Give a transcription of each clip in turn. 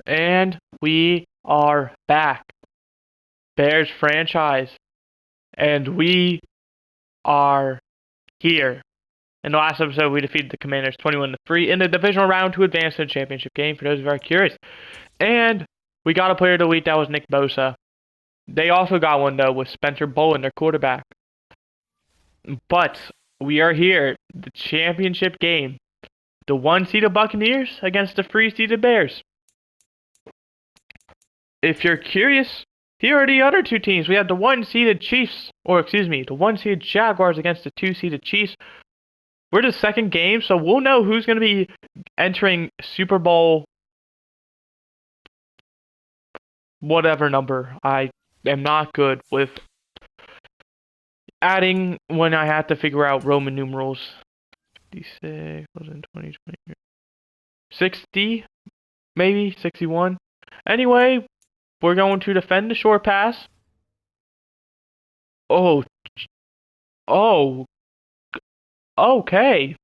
And we are back. Bears franchise. And we are here. In the last episode, we defeated the Commanders 21-3 in the divisional round to advance to the championship game, for those who are curious. And we got a player to elite, that was Nick Bosa. They also got one, though, with Spencer Bolin, their quarterback. But we are here, the championship game. The one-seeded Buccaneers against the three-seeded Bears. If you're curious, here are the other two teams. We have the one-seeded Chiefs, the one-seeded Jaguars against the two-seeded Chiefs. We're the second game, so we'll know who's going to be entering Super Bowl whatever number. I am not good with adding when I have to figure out Roman numerals. 56 was in 2020. 60, maybe 61. Anyway, we're going to defend the short pass. Oh, okay.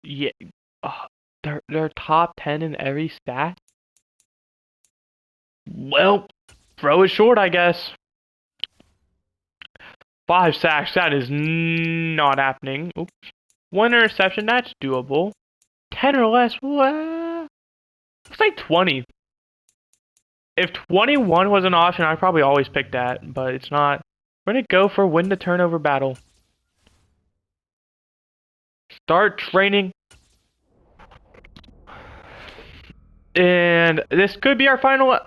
Yeah. They're top 10 in every stat. Well, throw it short, I guess. 5 sacks, that is not happening. Oops. 1 interception, that's doable. 10 or less, what? Looks like 20. If 21 was an option, I'd probably always pick that, but it's not. We're going to go for win the turnover battle. Start training. And this could be our final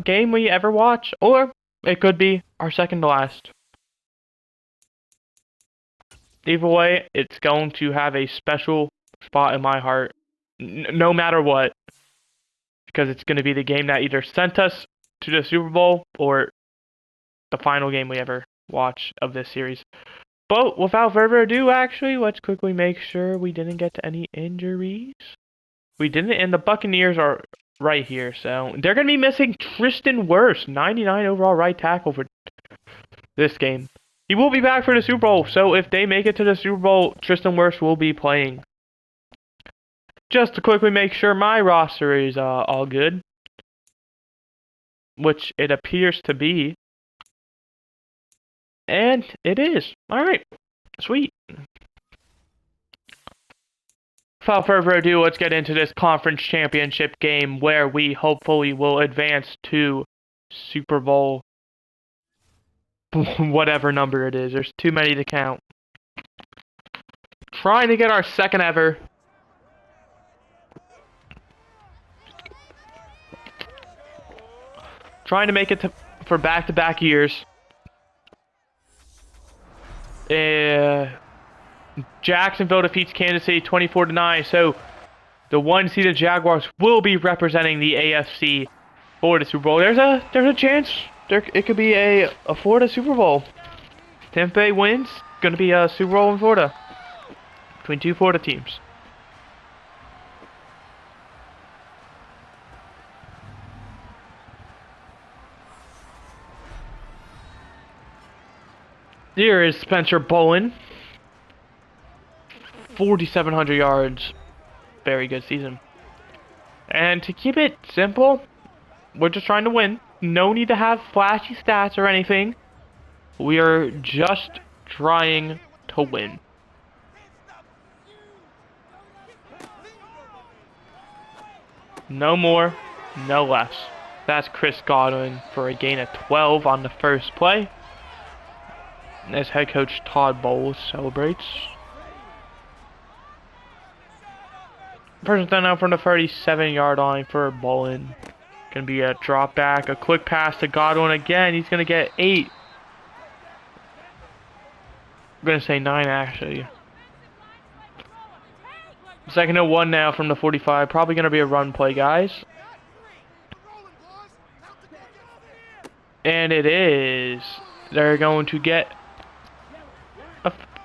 game we ever watch, or it could be our second to last. Either way, it's going to have a special spot in my heart, no matter what. Because it's going to be the game that either sent us to the Super Bowl or the final game we ever watch of this series. But without further ado, actually, let's quickly make sure we didn't get to any injuries. We didn't, and the Buccaneers are right here, so they're going to be missing Tristan Wirfs, 99 overall right tackle for this game. He will be back for the Super Bowl, so if they make it to the Super Bowl, Tristan Wirfs will be playing. Just to quickly make sure my roster is all good, which it appears to be, and it is. Alright, sweet. Without further ado, let's get into this conference championship game where we hopefully will advance to Super Bowl whatever number it is. There's too many to count. Trying to get our second ever. Trying to make it for back-to-back years. Jacksonville defeats Kansas City 24-9, so the one-seeded Jaguars will be representing the AFC for the Super Bowl. There's a chance it could be a Florida Super Bowl. Tampa Bay wins, going to be a Super Bowl in Florida between two Florida teams. Here is Spencer Bolin. 4,700 yards. Very good season. And to keep it simple, we're just trying to win. No need to have flashy stats or anything. We are just trying to win. No more, no less. That's Chris Godwin for a gain of 12 on the first play, as head coach Todd Bowles celebrates. First down now from the 37-yard line for Bolin. Gonna be a drop back, a quick pass to Godwin again. He's gonna get 8. I'm gonna say 9 actually. Second and 1 now from the 45. Probably gonna be a run play, guys. And it is. They're going to get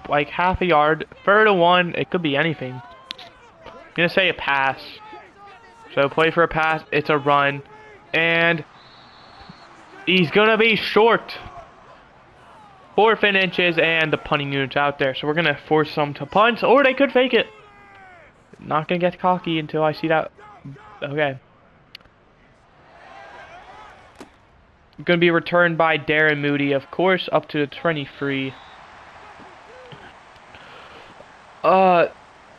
like half a yard. 3rd and 1. It could be anything. I'm gonna say a pass. So play for a pass. It's a run. And he's gonna be short. 4th and inches, and the punting unit's out there. So we're gonna force them to punt, or they could fake it. not gonna get cocky until I see that. Okay. Gonna be returned by Darren Moody, of course, up to the 23.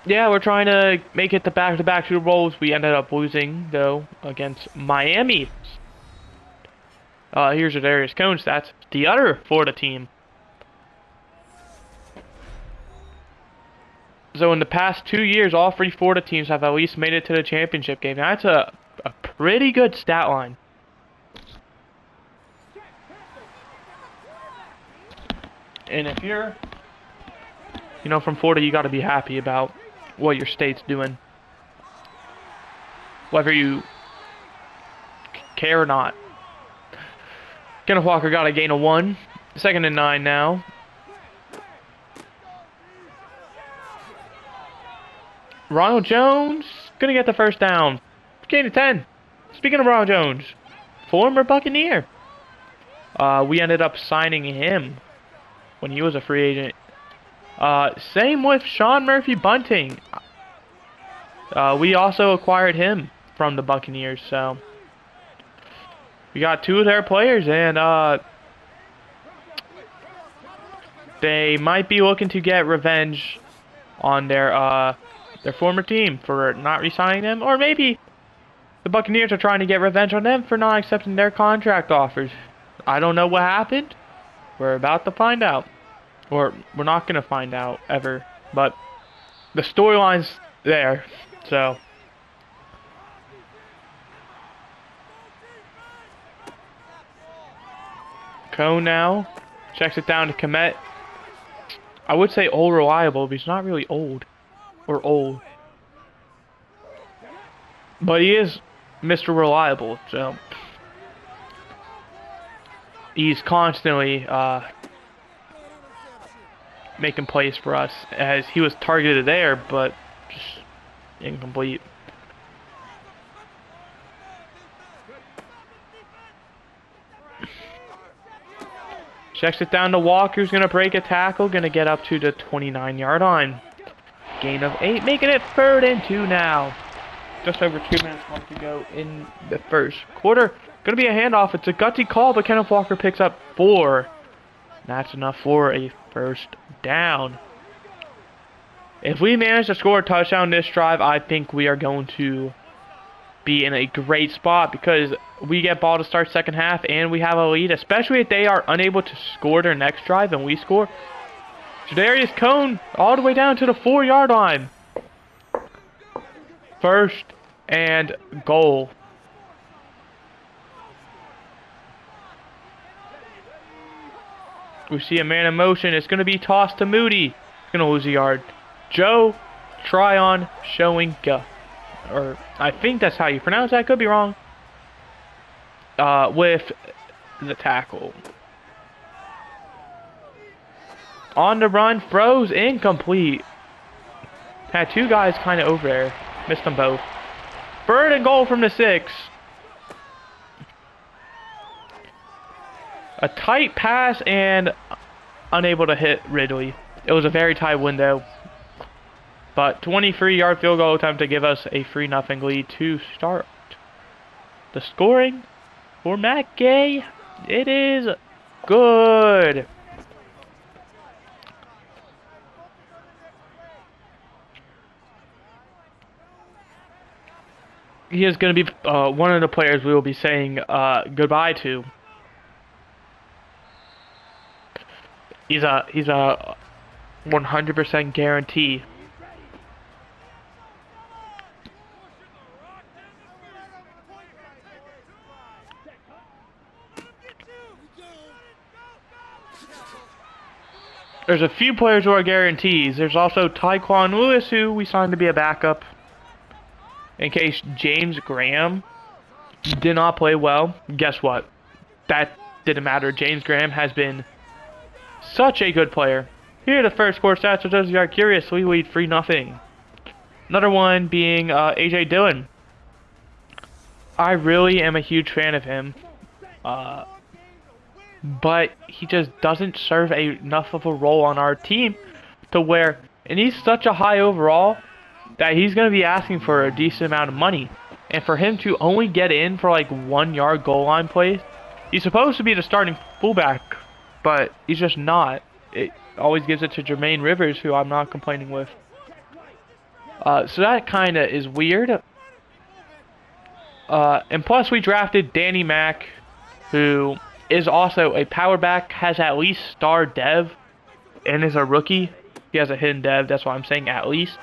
Yeah, we're trying to make it the back-to-back Super Bowls. We ended up losing, though, against Miami. Here's Darius Cones. That's the other Florida team. So in the past 2 years, all 3 Florida teams have at least made it to the championship game. Now, that's a pretty good stat line. And if you're, from Florida, you got to be happy about what your state's doing. Whether you care or not. Kenneth Walker got a gain of 1. 2nd and 9 now. Ronald Jones gonna get the first down. Gain of 10. Speaking of Ronald Jones, former Buccaneer. We ended up signing him when he was a free agent. Same with Sean Murphy Bunting. We also acquired him from the Buccaneers, so we got 2 of their players, and they might be looking to get revenge on their former team for not re-signing them, or maybe the Buccaneers are trying to get revenge on them for not accepting their contract offers. I don't know what happened. We're about to find out. Or we're not going to find out ever. But the storyline's there. So Cone now checks it down to Komet. I would say old reliable, but he's not really old. Or old. But he is Mr. Reliable, so he's constantly making plays for us, as he was targeted there, but just incomplete. Checks it down to Walker, who's going to break a tackle, going to get up to the 29-yard line. Gain of 8, making it 3rd and 2 now. Just over 2 minutes left to go in the first quarter. Going to be a handoff. It's a gutsy call, but Kenneth Walker picks up 4. That's enough for a first down. If we manage to score a touchdown this drive, I think we are going to be in a great spot, because we get ball to start second half and we have a lead, especially if they are unable to score their next drive and we score. Jadarius Cone all the way down to the 4-yard line. 1st and goal. We see a man in motion. It's going to be tossed to Moody. He's going to lose a yard. Joe Tryon Showinka. Or I think that's how you pronounce that. Could be wrong. With the tackle. On the run, throws incomplete. Had 2 guys kind of over there. Missed them both. 3rd and goal from the 6. A tight pass and unable to hit Ridley. It was a very tight window. But 23-yard field goal attempt to give us a 3-0 lead to start. The scoring for Matt Gay, it is good. He is going to be one of the players we will be saying goodbye to. He's a 100% guarantee. There's a few players who are guarantees. There's also Tyquan Lewis, who we signed to be a backup in case James Graham did not play well. Guess what? That didn't matter. James Graham has been such a good player. Here are the first quarter stats, for those of you who are curious. We lead 3-0. Another one being A.J. Dillon. I really am a huge fan of him. But he just doesn't serve enough of a role on our team to where, and he's such a high overall, that he's going to be asking for a decent amount of money. And for him to only get in for like 1 yard goal line plays, he's supposed to be the starting fullback, but he's just not. It always gives it to Jermaine Rivers, who I'm not complaining with. So that kind of is weird. And plus we drafted Danny Mack, who is also a power back, has at least star dev, and is a rookie. He has a hidden dev, that's why I'm saying at least.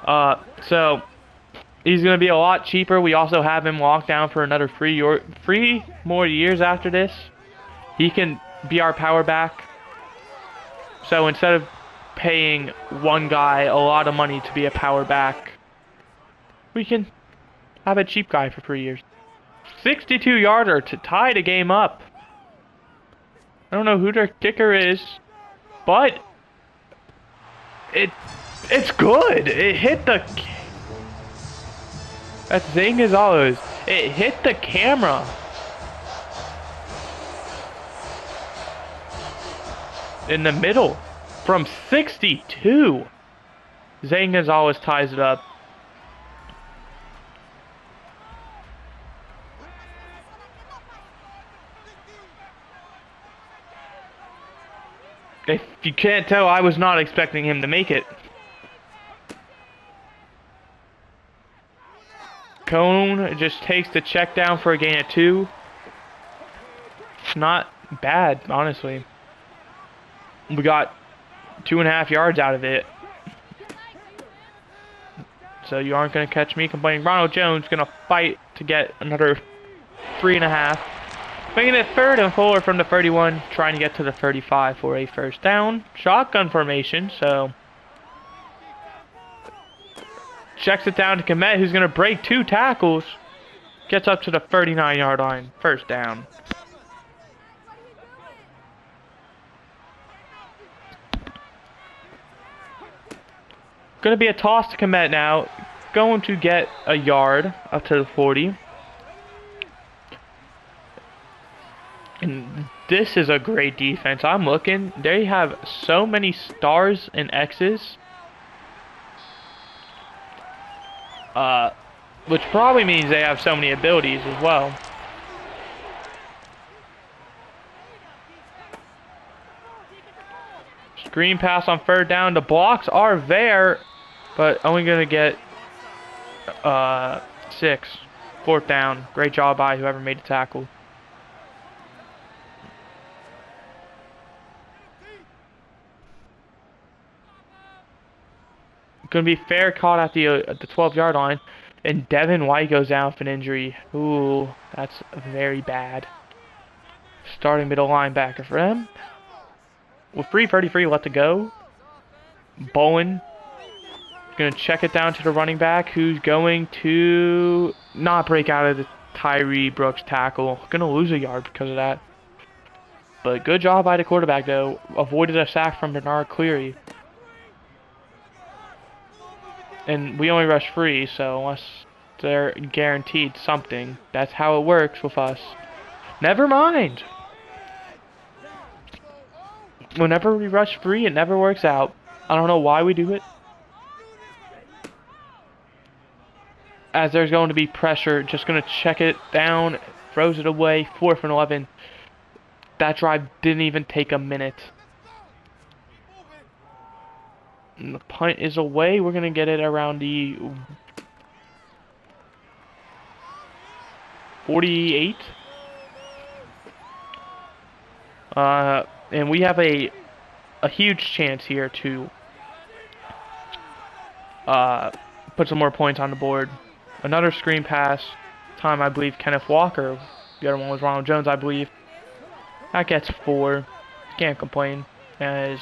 So he's going to be a lot cheaper. We also have him locked down for another 3 more years after this. He can be our power back. So instead of paying one guy a lot of money to be a power back, we can have a cheap guy for 3 years. 62-yarder to tie the game up. I don't know who their kicker is, but it's good. It hit the... That's Zane Gonzalez. It hit the camera. In the middle. From 62. Zane Gonzalez ties it up. If you can't tell, I was not expecting him to make it. Cone just takes the check down for a gain of 2. It's not bad, honestly. We got 2.5 yards out of it. So you aren't going to catch me complaining. Ronald Jones going to fight to get another 3.5. Making it 3rd and 4 from the 31. Trying to get to the 35 for a first down. Shotgun formation, so... Checks it down to Komet, who's going to break 2 tackles. Gets up to the 39-yard line. First down. Going to be a toss to Komet now. Going to get a yard up to the 40. And this is a great defense. I'm looking. They have so many stars and X's. Which probably means they have so many abilities as well. Screen pass on 3rd down. The blocks are there, but only going to get 6. 4th down. Great job by whoever made the tackle. Going to be fair caught at the 12-yard line. And Devin White goes down for an injury. Ooh, that's very bad. Starting middle linebacker for him. With 3:33 left to go. Bowen going to check it down to the running back, who's going to not break out of the Tyree Brooks tackle. Going to lose a yard because of that. But good job by the quarterback, though. Avoided a sack from Bernard Cleary. And we only rush free, so unless they're guaranteed something, that's how it works with us. Never mind. Whenever we rush free, it never works out. I don't know why we do it. As there's going to be pressure, just going to check it down, throws it away, 4th and 11. That drive didn't even take a minute. And the punt is away. We're going to get it around the 48. And we have a huge chance here to put some more points on the board. Another screen pass. Time, I believe, Kenneth Walker. The other one was Ronald Jones, I believe. That gets 4. Can't complain, as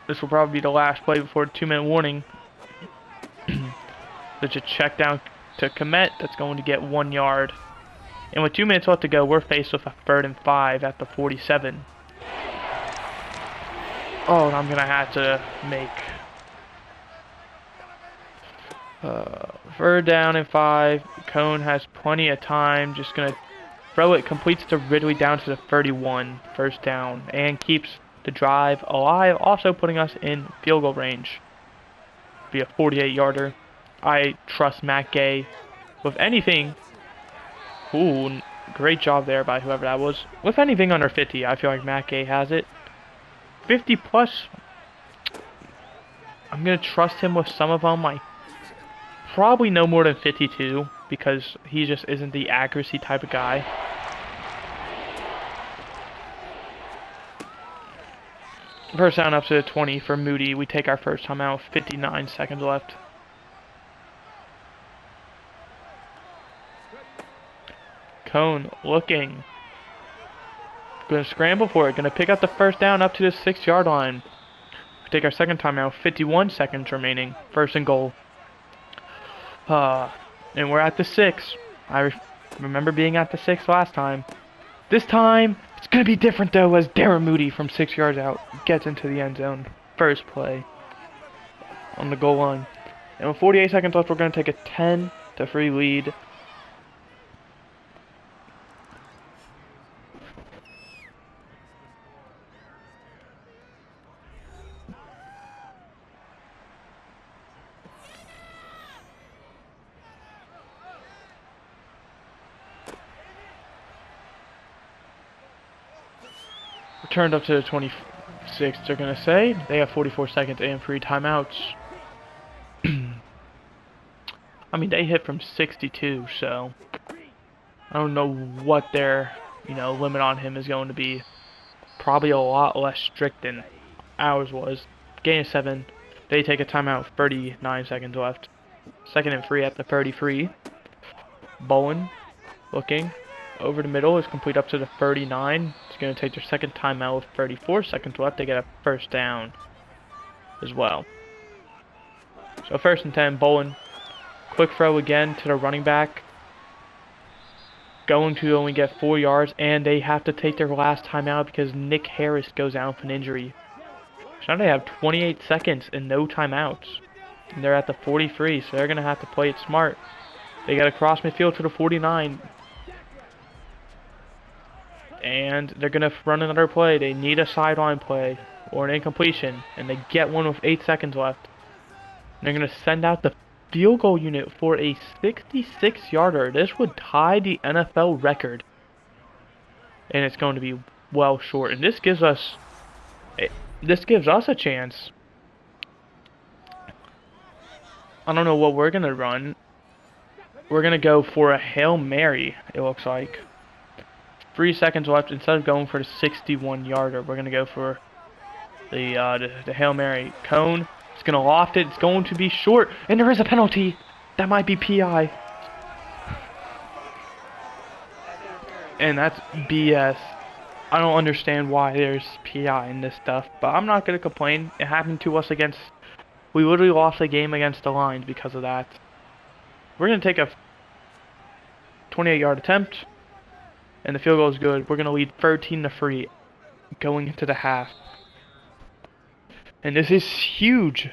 this will probably be the last play before the 2-minute warning. There's a check down to Komet. That's going to get 1 yard. And with 2 minutes left to go, we're faced with a 3rd and 5 at the 47. Oh, and I'm going to have to make 3rd down and 5. Cone has plenty of time. Just going to throw it. Completes to Ridley down to the 31. First down. And keeps the drive alive, also putting us in field goal range. Be a 48-yarder. I trust Matt Gay with anything. Ooh, great job there by whoever that was. With anything under 50, I feel like Matt Gay has it. 50 plus, I'm going to trust him with some of them. Like, probably no more than 52, because he just isn't the accuracy type of guy. First down up to the 20 for Moody. We take our first time out, 59 seconds left. Cone looking. Gonna scramble for it. Gonna pick up the first down up to the 6-yard line. We take our second timeout. 51 seconds remaining. First and goal. And we're at the 6. I remember being at the 6 last time. This time, it's gonna be different though, as Darren Moody from 6 yards out gets into the end zone. First play on the goal line. And with 48 seconds left, we're gonna take a 10-3 lead. Returned up to the 26, they're going to say. They have 44 seconds and 3 timeouts. I mean, they hit from 62, so I don't know what their, limit on him is going to be. Probably a lot less strict than ours was. Gain of 7. They take a timeout with 39 seconds left. Second and 3 at the 33. Bowen looking. Over the middle is complete up to the 39. It's going to take their second timeout with 34 seconds left. They get a first down as well. So first and 10, Bowen. Quick throw again to the running back. Going to only get 4 yards, and they have to take their last timeout because Nick Harris goes out with an injury. So now they have 28 seconds and no timeouts. And they're at the 43, so they're going to have to play it smart. They got to cross midfield to the 49. And they're going to run another play. They need a sideline play or an incompletion. And they get one with 8 seconds left. And they're going to send out the field goal unit for a 66-yarder. This would tie the NFL record. And it's going to be well short. And this gives us a chance. I don't know what we're going to run. We're going to go for a Hail Mary, it looks like. 3 seconds left. Instead of going for the 61-yarder, we're going to go for the Hail Mary. Cone is going to loft it. It's going to be short. And there is a penalty. That might be PI. And that's BS. I don't understand why there's PI in this stuff. But I'm not going to complain. It happened to us against... We literally lost a game against the Lions because of that. We're going to take a 28-yard attempt. And the field goal is good. We're going to lead 13-3 going into the half. And this is huge.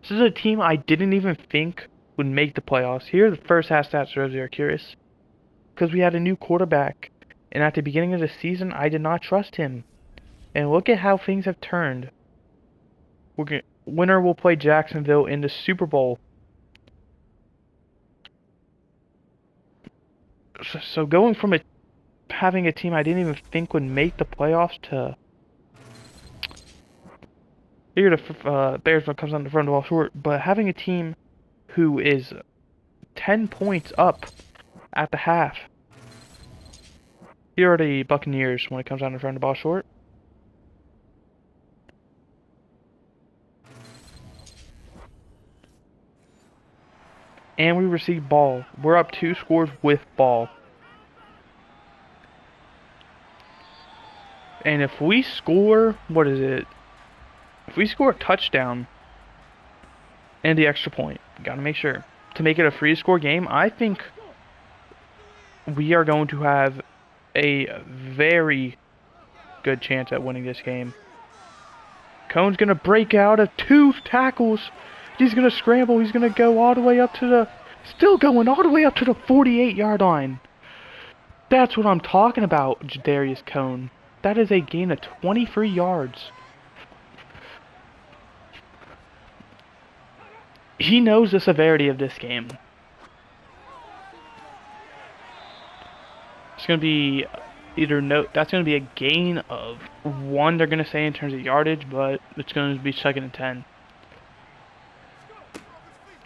This is a team I didn't even think would make the playoffs. Here are the first half stats for those who are curious. Because we had a new quarterback. And at the beginning of the season, I did not trust him. And look at how things have turned. Winner will play Jacksonville in the Super Bowl. So going from having a team I didn't even think would make the playoffs to... Here the Bears comes on the front of the ball short, but having a team who is 10 points up at the half. Here are the Buccaneers when it comes on the front of the ball short. And we receive ball. We're up 2 scores with ball. And if we score, what is it? If we score a touchdown and the extra point, gotta make sure to make it a free score game, I think we are going to have a very good chance at winning this game. Cone's gonna break out of 2 tackles. He's gonna scramble. He's gonna go all the way up to the, still going all the way up to the 48-yard line. That's what I'm talking about, Jadarius Cone. That is a gain of 23 yards. he knows the severity of this game. It's going to be that's going to be a gain of 1, they're going to say, in terms of yardage, but it's going to be 2nd and 10.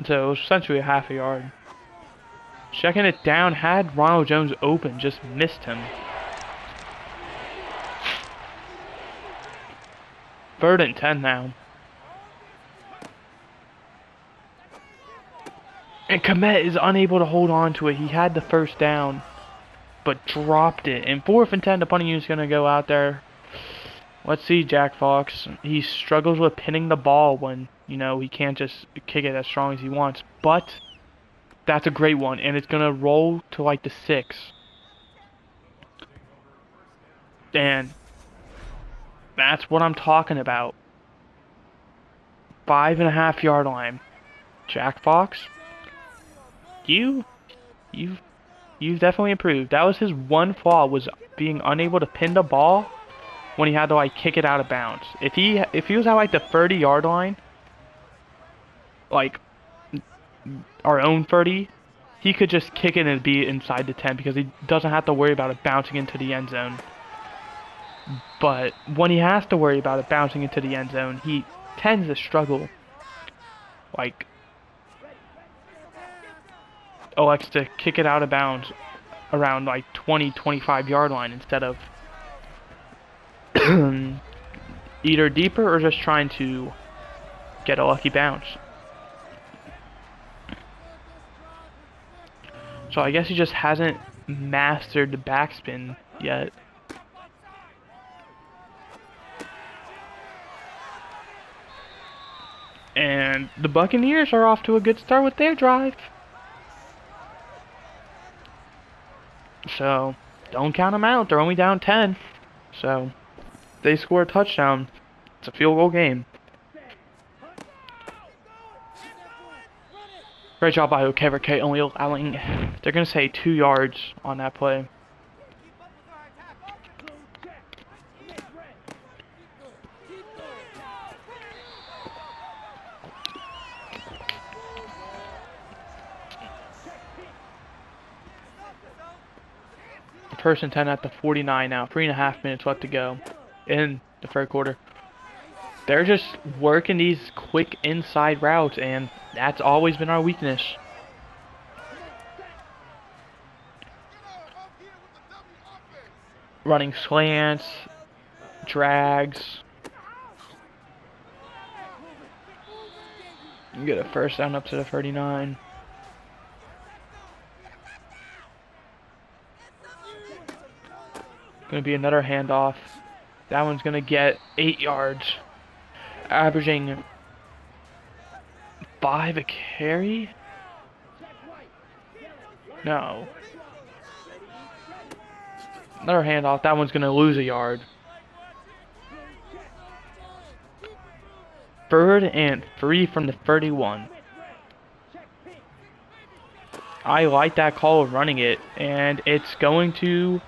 So essentially a half a yard. Checking it down, had Ronald Jones open, just missed him. 3rd and 10 now. And Kmet is unable to hold on to it. He had the first down, but dropped it. And 4th and 10, the punting unit's going to go out there. Let's see, Jack Fox. He struggles with pinning the ball when, you know, he can't just kick it as strong as he wants. But that's a great one, and it's going to roll to like the 6. And that's what I'm talking about. 5.5 yard line. Jack Fox, you've definitely improved. That was his one flaw, was being unable to pin the ball when he had to like kick it out of bounds. If he was at like the 30-yard line, like our own 30, he could just kick it and be inside the 10 because he doesn't have to worry about it bouncing into the end zone. But when he has to worry about it bouncing into the end zone, he tends to struggle. Like, elects to kick it out of bounds around like 20-25 yard line instead of either deeper or just trying to get a lucky bounce. So I guess he just hasn't mastered the backspin yet. And the Buccaneers are off to a good start with their drive. So, don't count them out. They're only down 10. So, they score a touchdown. It's a field goal game. Great job by Okevike, only allowing, they're going to say 2 yards on that play. First and 10 at the 49 now. 3.5 minutes left to go in the 3rd quarter. They're just working these quick inside routes, and that's always been our weakness. Running slants, drags. You get a first down up to the 39. Going to be another handoff. That one's going to get 8 yards. Averaging 5 a carry? No. Another handoff. That one's going to lose a yard. 3rd and 3 from the 31. I like that call of running it, and it's going to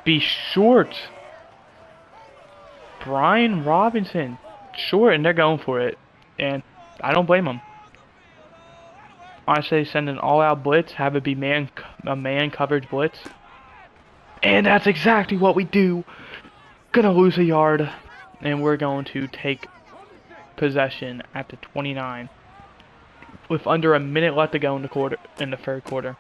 be short. Brian Robinson, short, and they're going for it, and I don't blame them. Honestly, send an all-out blitz, have it be a man coverage blitz, and that's exactly what we do. Gonna lose a yard, and we're going to take possession at the 29 with under a minute left to go in the 3rd quarter.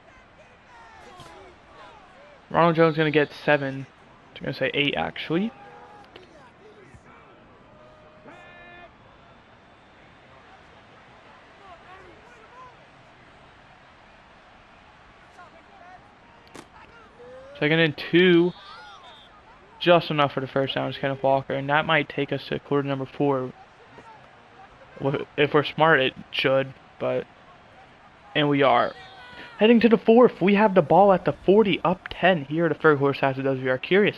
Ronald Jones going to get 7. I'm going to say 8, actually. Second and 2. Just enough for the first down. It's Kenneth Walker. And that might take us to quarter number 4. If we're smart, it should. And we are. Heading to the 4th, we have the ball at the 40, up 10 here at the Ferg Horse House. Does we are curious.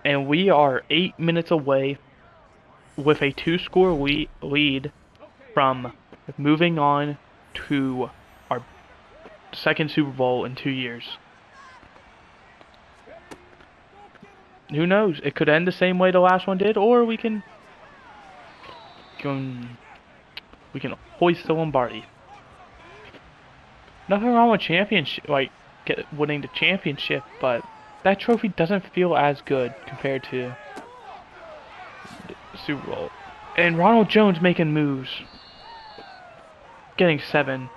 And we are 8 minutes away with a 2-score lead from moving on to our 2nd Super Bowl in 2 years. Who knows? It could end the same way the last one did, or we can we can hoist the Lombardi. Nothing wrong with championship, like winning the championship, but that trophy doesn't feel as good compared to the Super Bowl. And Ronald Jones making moves, getting 7.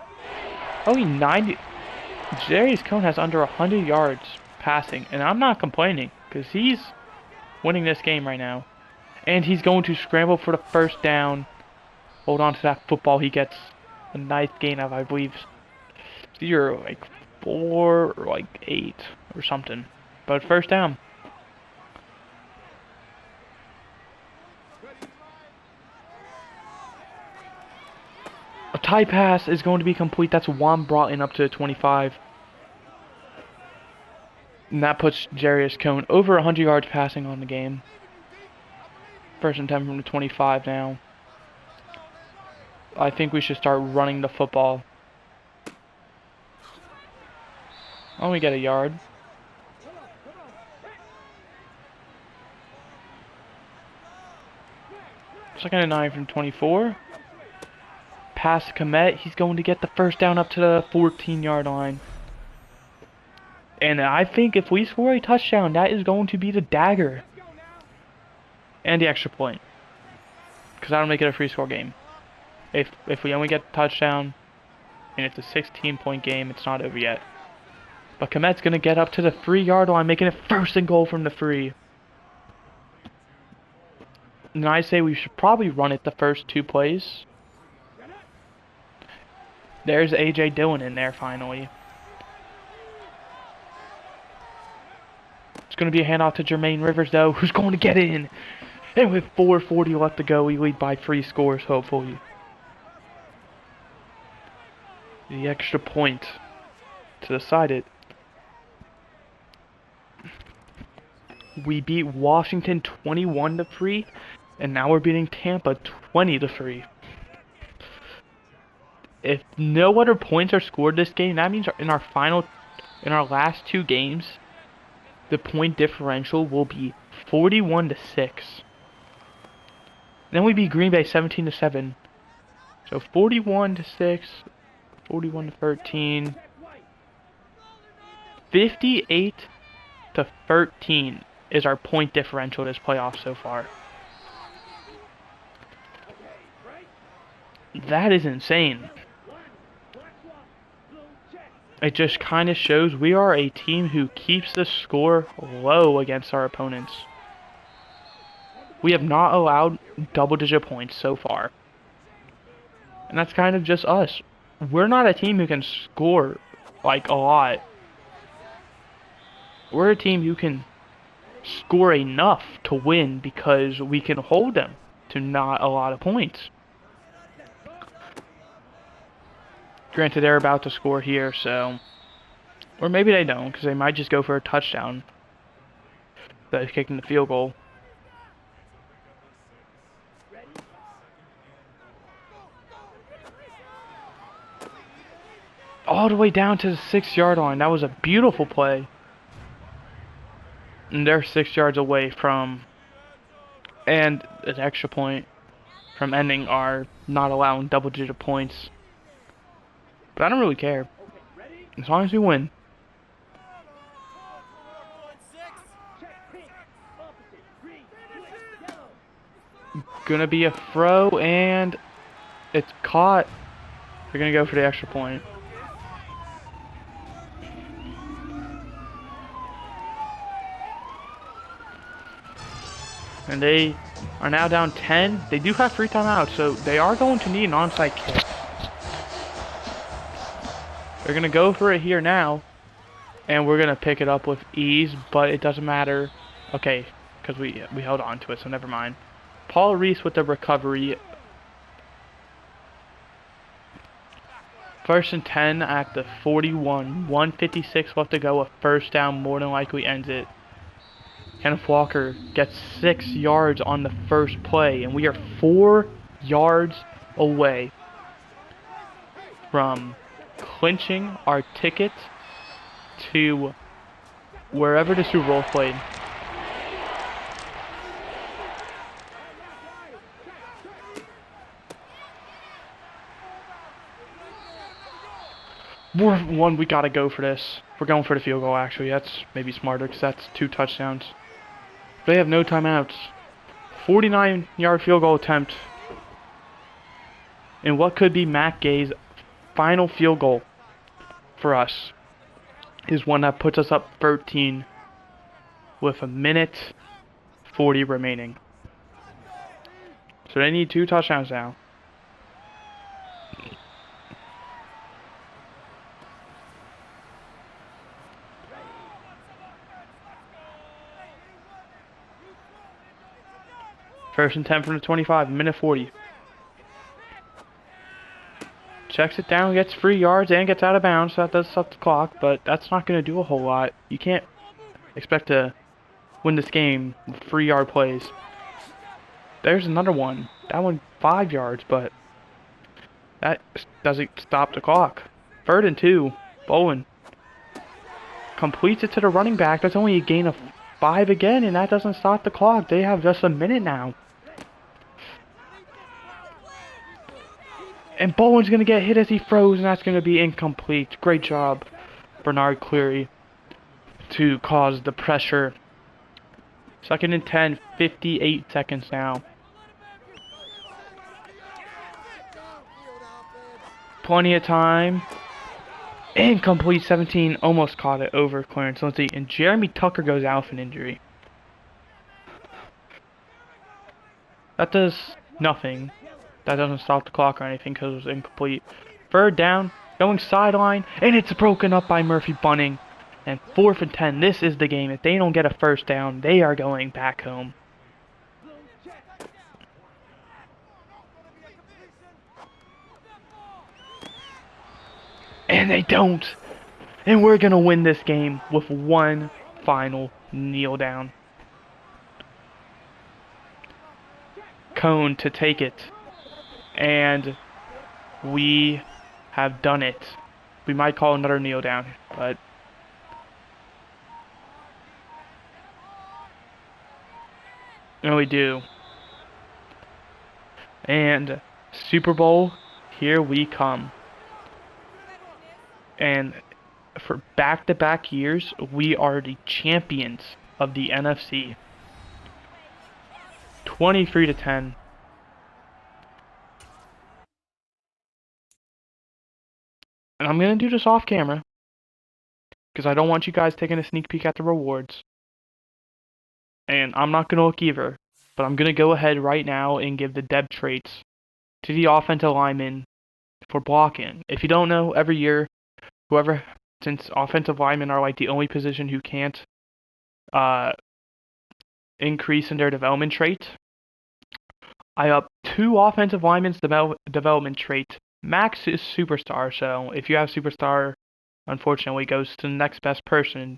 Only 90. Jarius Cone has under 100 yards passing, and I'm not complaining because he's winning this game right now. And he's going to scramble for the first down. Hold on to that football. He gets a nice gain of, I believe, either like 4 or like 8 or something. But first down. A tie pass is going to be complete. That's Juan Broughton up to the 25. And that puts Jarius Cone over 100 yards passing on the game. First and 10 from the 25 now. I think we should start running the football. Oh, we get a yard. Second and 9 from 24. Pass to Kmet. He's going to get the first down up to the 14-yard line. And I think if we score a touchdown, that is going to be the dagger. And the extra point. Because that'll make it a free score game. If we only get the touchdown, and it's a 16-point game, it's not over yet. But Kmet's going to get up to the 3-yard line, making it first and goal from the 3. And I say we should probably run it the first 2 plays. There's A.J. Dillon in there finally. It's going to be a handoff to Jermaine Rivers, though, who's going to get in. And with 4:40 left to go, we lead by 3 scores, hopefully. The extra point to decide it. We beat Washington 21-3, and now we're beating Tampa 20-3. If no other points are scored this game, that means in our last 2 games, the point differential will be 41-6. Then we beat Green Bay 17-7. So 41-6, 41-13, 58-13 is our point differential this playoff so far. That is insane. It just kind of shows we are a team who keeps the score low against our opponents. We have not allowed double-digit points so far. And that's kind of just us. We're not a team who can score, like, a lot. We're a team who can score enough to win because we can hold them to not a lot of points. Granted, they're about to score here, so... Or maybe they don't, because they might just go for a touchdown. That is kicking the field goal. All the way down to the 6-yard line. That was a beautiful play. And they're 6 yards away from... And an extra point from ending our not allowing double-digit points. But I don't really care. As long as we win. Gonna be a throw, and it's caught. They're gonna go for the extra point. And they are now down 10. They do have 3 timeouts, so they are going to need an onside kick. They're going to go for it here now. And we're going to pick it up with ease, but it doesn't matter. Okay, because we held on to it, so never mind. Paul Reese with the recovery. First and 10 at the 41. 1:56 left to go. A first down more than likely ends it. Kenneth Walker gets 6 yards on the first play, and we are 4 yards away from clinching our ticket to wherever the Super Bowl is played. We gotta go for this. We're going for the field goal, actually. That's maybe smarter, because that's 2 touchdowns. They have no timeouts. 49-yard field goal attempt. And what could be Matt Gay's final field goal for us is one that puts us up 13 with a minute 40 remaining. So they need 2 touchdowns now. First and 10 from the 25, minute 40. Checks it down, gets 3 yards, and gets out of bounds, so that does stop the clock, but that's not going to do a whole lot. You can't expect to win this game with 3-yard plays. There's another one. That one 5 yards, but that doesn't stop the clock. 3rd and 2. Bowen completes it to the running back. That's only a gain of 5 again, and that doesn't stop the clock. They have just a minute now. And Bowen's going to get hit as he throws, and that's going to be incomplete. Great job, Bernard Cleary, to cause the pressure. 2nd and 10, 58 seconds now. Plenty of time. Incomplete, 17, almost caught it over Clarence Lindsey. And Jeremy Tucker goes out with an injury. That does nothing. That doesn't stop the clock or anything because it was incomplete. 3rd down, going sideline, and it's broken up by Murphy Bunting. And 4th and 10, this is the game. If they don't get a 1st down, they are going back home. And they don't. And we're going to win this game with one final kneel down. Cone to take it. And we have done it. We might call another kneel down, but no, we do. And Super Bowl, here we come. And for back-to-back years, we are the champions of the NFC. 23-10. And I'm going to do this off camera, because I don't want you guys taking a sneak peek at the rewards. And I'm not going to look either, but I'm going to go ahead right now and give the depth traits to the offensive linemen for blocking. If you don't know, every year, since offensive linemen are like the only position who can't increase in their development trait, I up 2 offensive linemen's development trait. Max is superstar, so if you have superstar, unfortunately, it goes to the next best person.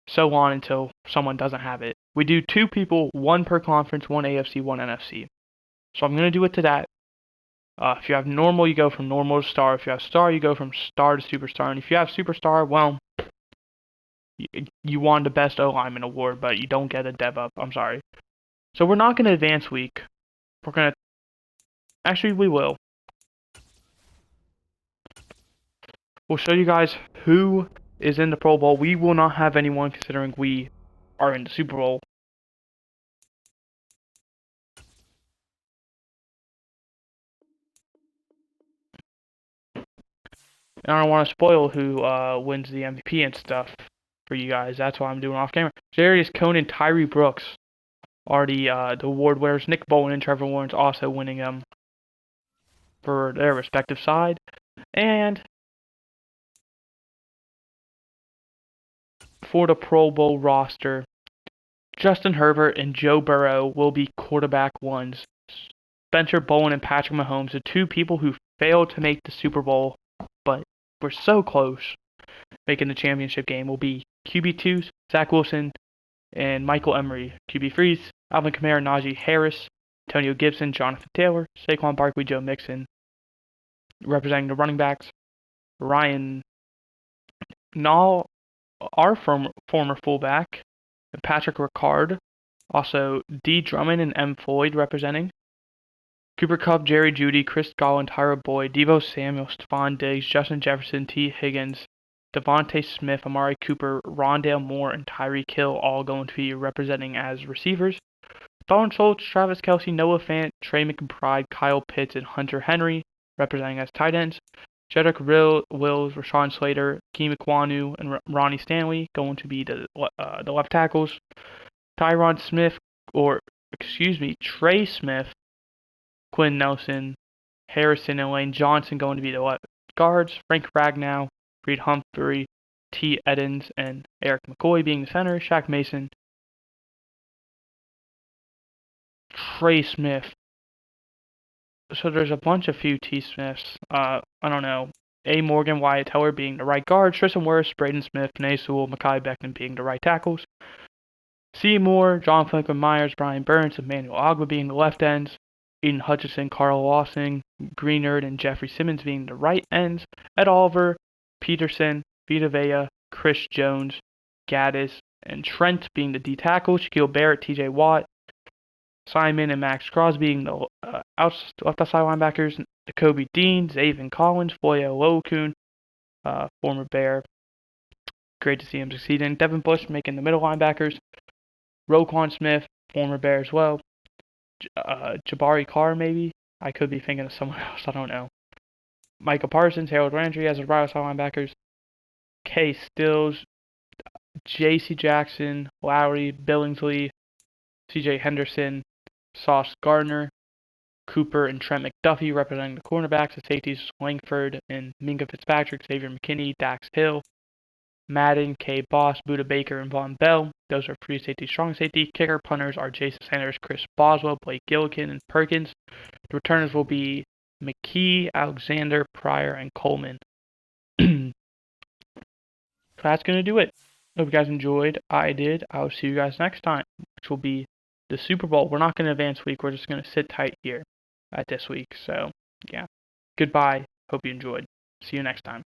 So on until someone doesn't have it. We do 2 people, 1 per conference, 1 AFC, 1 NFC. So I'm going to do it to that. If you have normal, you go from normal to star. If you have star, you go from star to superstar. And if you have superstar, well, you won the best O-lineman award, but you don't get a dev up. I'm sorry. So we're not going to advance week. We're going to... Actually, we will. We'll show you guys who is in the Pro Bowl. We will not have anyone considering we are in the Super Bowl. And I don't want to spoil who wins the MVP and stuff for you guys. That's why I'm doing off camera. Jarius Cone and Tyree Brooks are the award winners. Nick Bowen and Trevor Lawrence also winning them for their respective side. And for the Pro Bowl roster, Justin Herbert and Joe Burrow will be quarterback ones. Spencer Bowen and Patrick Mahomes, the 2 people who failed to make the Super Bowl, but were so close making the championship game, will be QB2s, Zach Wilson and Michael Emery. QB3s, Alvin Kamara, Najee Harris, Antonio Gibson, Jonathan Taylor, Saquon Barkley, Joe Mixon. Representing the running backs, Ryan Nall, our former fullback, and Patrick Ricard. Also, D. Drummond and M. Floyd representing. Cooper Kupp, Jerry Jeudy, Chris Godwin, Tyra Boyd, Deebo Samuel, Stephon Diggs, Justin Jefferson, T. Higgins, Devontae Smith, Amari Cooper, Rondale Moore, and Tyreek Hill all going to be representing as receivers. Dalton Schultz, Travis Kelce, Noah Fant, Trey McBride, Kyle Pitts, and Hunter Henry representing as tight ends. Jedrick Wills, Rashawn Slater, Key McWanu, and Ronnie Stanley going to be the left tackles. Tyron Smith, Trey Smith, Quinn Nelson, Harrison, and Lane Johnson going to be the left guards. Frank Ragnow, Reed Humphrey, T. Edens, and Eric McCoy being the center. Shaq Mason, Trey Smith. So there's a bunch of few T. Smiths. I don't know. A. Morgan, Wyatt Teller being the right guard. Tristan Wirfs, Braden Smith, Penei Sewell, Mekhi Becton being the right tackles. Seymour, John Franklin Myers, Brian Burns, Emmanuel Ogbah being the left ends. Eden Hutchinson, Carl Lawson, Greenard, and Jeffrey Simmons being the right ends. Ed Oliver, Peterson, Vita Vea, Chris Jones, Gaddis, and Trent being the D tackles. Shaquille Barrett, TJ Watt, Simon, and Max Crosby being the left outside linebackers. Jacoby Dean, Zaven Collins, Foye Oluokun, former Bear. Great to see him succeeding. Devin Bush making the middle linebackers. Roquan Smith, former Bear as well. Jabari Carr, maybe. I could be thinking of someone else. I don't know. Micah Parsons, Harold Landry as the right outside linebackers. K. Stills, J.C. Jackson, Lowry, Billingsley, C.J. Henderson, Sauce Gardner, Cooper, and Trent McDuffie representing the cornerbacks. The safeties, Langford and Minka Fitzpatrick, Xavier McKinney, Dax Hill, Madden, K. Boss, Buda Baker, and Von Bell. Those are free safety, strong safety. Kicker punters are Jason Sanders, Chris Boswell, Blake Gillikin, and Perkins. The returners will be McKee, Alexander, Pryor, and Coleman. So that's going to do it. Hope you guys enjoyed. I did. I'll see you guys next time, which will be the Super Bowl. We're not going to advance week. We're just going to sit tight here at this week. So, yeah. Goodbye. Hope you enjoyed. See you next time.